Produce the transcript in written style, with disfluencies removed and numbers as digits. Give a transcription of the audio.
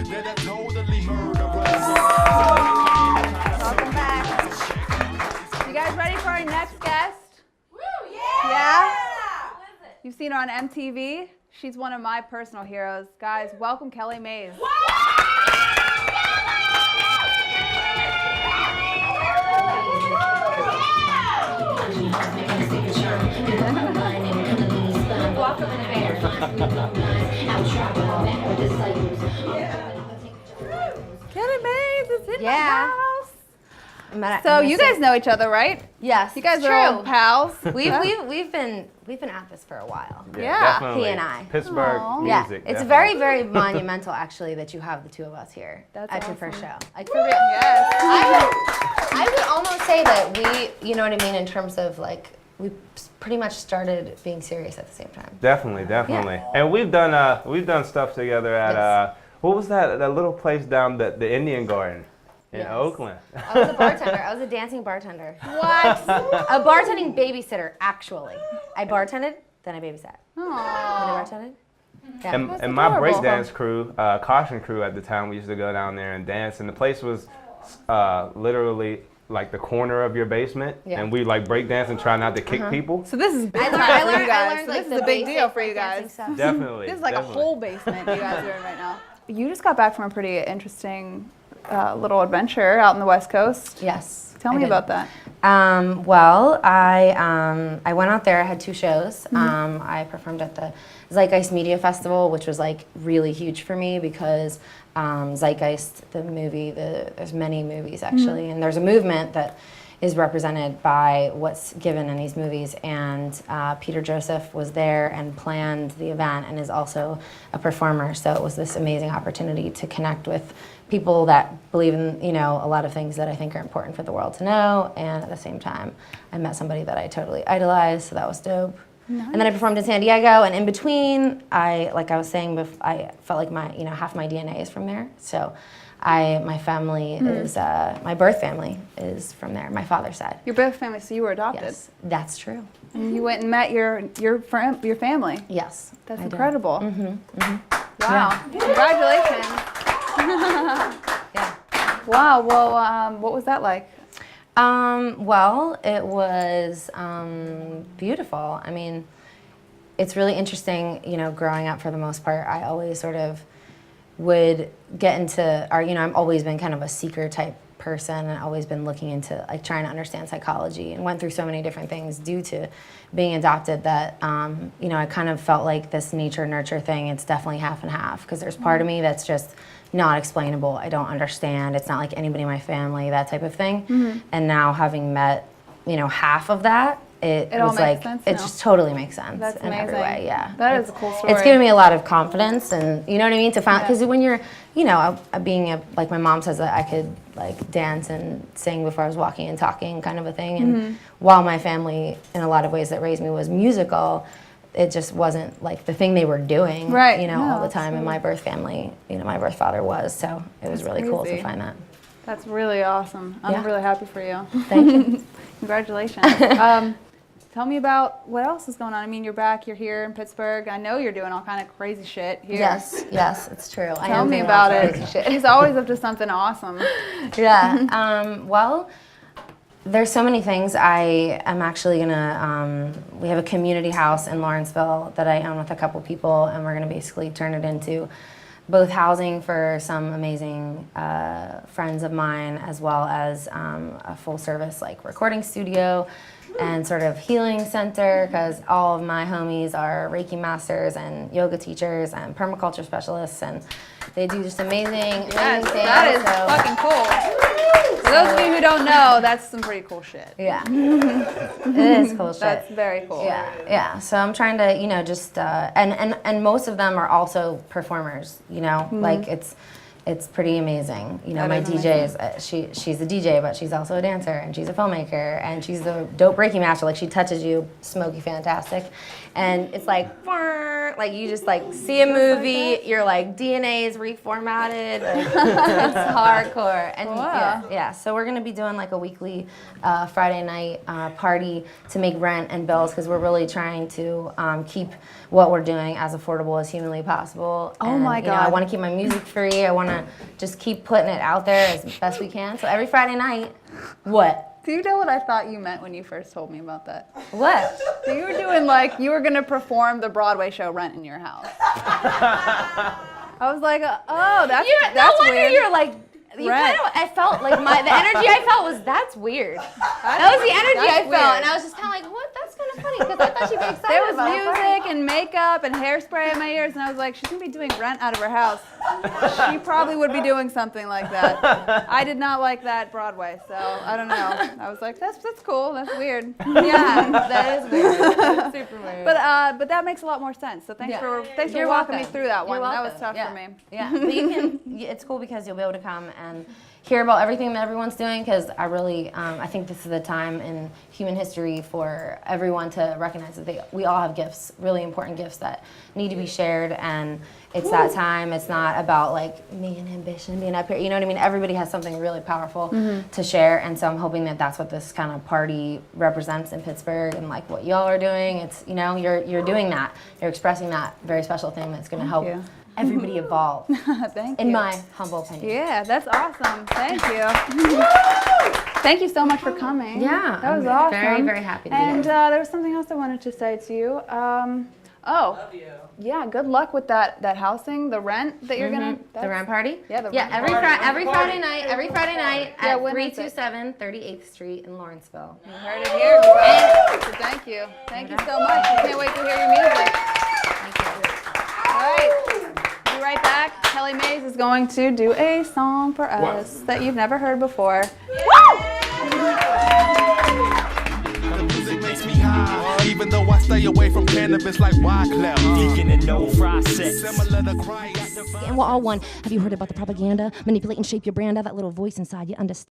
that are totally murderers. Welcome back. You guys ready for our next guest? Woo, yeah! Yeah? Who is it? You've seen her on MTV. She's one of my personal heroes. Guys, welcome Kellee Maize. Welcome in the bear. Kellee Maize is in Yeah. the house. So you guys know each other, right? Yes, You guys it's are true. all pals. We've been at this for a while. Yeah. Definitely. He and I. Pittsburgh Aw. music. Yeah, it's definitely. very, very monumental actually that you have the two of us here That's at your first awesome. show. Like for real. Yes. I would almost say that we, you know what I mean, in terms of like we pretty much started being serious at the same time. Definitely. And we've done stuff together at Yes. what was that little place down the Indian Garden in Yes. Oakland. I was a bartender. I was a dancing bartender. What? A bartending babysitter, actually. I bartended, then I babysat. Then Aww. I bartended. Yeah. And, That's and my adorable. breakdance crew, caution crew at the time, we used to go down there and dance, and the place was literally like the corner of your basement, Yeah. and we like break dance and try not to kick people. So this is big I time learned, for you I guys. learned So like this the is a big basic deal for you breakdancing guys. stuff. Definitely. This is like definitely. a whole basement you guys are in right now. You just got back from a pretty interesting little adventure out in the West Coast. Yes. Tell I me did. about that. Well, I went out there. I had 2 shows. I performed at the Zeitgeist Media Festival, which was like really huge for me because Zeitgeist, the movie, there's many movies actually, and there's a movement that is represented by what's given in these movies. And Peter Joseph was there and planned the event and is also a performer. So it was this amazing opportunity to connect with people that believe in, you know, a lot of things that I think are important for the world to know. And at the same time, I met somebody that I totally idolized, so that was dope. And then I performed in San Diego, and in between, like I was saying, I felt like half my DNA is from there. So my family is, my birth family is from there, my father's side. Your birth family, so you were adopted. Yes, that's true. And you went and met your family. Yes. That's I did. incredible. Yeah. Wow. Congratulations. Yeah. Wow. Well, what was that like? Well, it was beautiful. I mean, it's really interesting, you know, growing up for the most part, I always sort of would get into, I've always been kind of a seeker type person and always been looking into like trying to understand psychology and went through so many different things due to being adopted that, I kind of felt like this nature-nurture thing, it's definitely half and half because there's part of me that's just not explainable. I don't understand. It's not like anybody in my family, that type of thing. And now having met, half of that, it all was makes like, sense it now. just totally makes sense That's in every amazing. way, yeah. That is a cool story. It's given me a lot of confidence and, you know what I mean, to find, because when you're, like my mom says that I could like dance and sing before I was walking and talking kind of a thing. And while my family, in a lot of ways that raised me was musical, it just wasn't like the thing they were doing, Right. all the No, time. And my birth family, my birth father was, so it was really cool to crazy. find that. That's really awesome. I'm Yeah. really happy for you. Thank you. Congratulations. Tell me about what else is going on. I mean, you're back, you're here in Pittsburgh. I know you're doing all kind of crazy shit here. Yes, it's true. I Tell am me doing about lots of it. crazy shit. She's always up to something awesome. Yeah. Well, there's so many things. I am actually gonna. We have a community house in Lawrenceville that I own with a couple people, and we're gonna basically turn it into both housing for some amazing friends of mine, as well as a full service like recording studio and sort of healing center, because all of my homies are Reiki masters and yoga teachers and permaculture specialists, and they do just amazing, Yes, amazing things. that is so- fucking cool. For those of you who don't know, that's some pretty cool shit. Yeah, it is cool shit. That's very cool. Yeah. So I'm trying to, just and most of them are also performers. Like it's it's pretty amazing. You know, That my is DJ is she's a DJ, but she's also a dancer, and she's a filmmaker, and she's a dope breaking master. Like, she touches you, smoky fantastic, and it's like you just like see a movie, your like DNA is reformatted. Like, it's hardcore. And Wow. yeah. So we're gonna be doing like a weekly Friday night party to make rent and bills, because we're really trying to keep what we're doing as affordable as humanly possible. Oh And, my you know, I God. want to keep my music free. I want to just keep putting it out there as best we can. So every Friday night, what? Do you know what I thought you meant when you first told me about that? What? So you were doing like, you were gonna perform the Broadway show Rent in your house. I was like, oh, that's No wonder weird. you're like, you Rent. kind of, I felt like the energy I felt was, that's weird. That was the energy I That's felt. weird. And I was just kind of like, what? That's kind of funny, because I thought she'd be excited There was about it. music and makeup and hairspray in my ears, and I was like, she's gonna be doing Rent out of her house. She probably would be doing something like that. I did not like that Broadway, so I don't know. I was like, that's cool. That's weird. Yeah, that is weird. That's super weird. But that makes a lot more sense. So thanks Yeah. for You're walking me welcome. through that one. You're That was welcome. tough for me. Yeah, but you can. It's cool because you'll be able to come and hear about everything that everyone's doing. Because I really, I think this is a time in human history for everyone to recognize that we all have gifts, really important gifts that need to be shared. And it's that time. It's not about like me and ambition being up here. You know what I mean? Everybody has something really powerful to share. And so I'm hoping that that's what this kind of party represents in Pittsburgh, and like what y'all are doing. It's, you know, you're doing that. You're expressing that very special thing that's going to help you. everybody evolve. Thank In you. my humble opinion. Yeah, that's awesome. Thank you. Thank you so much for coming. Yeah, that was I'm awesome. very, very happy to be And here. there was something else I wanted to say to you. Yeah, good luck with that housing, the rent that you're gonna. The rent party? Yeah, the Yeah, rent every Friday night Yeah, at when is it? 327 38th Street in Lawrenceville. You heard it here. So thank you. Thank you so much. I can't wait to hear your music. Thank you. All right. Be right back. Kellee Maize is going to do a song for us that you've never heard before. The music makes me high, even though I stay away from cannabis like Wyclef. Geeking in no process. Similar to Christ. And we're all one. Have you heard about the propaganda? Manipulate and shape your brand. That little voice inside you understand.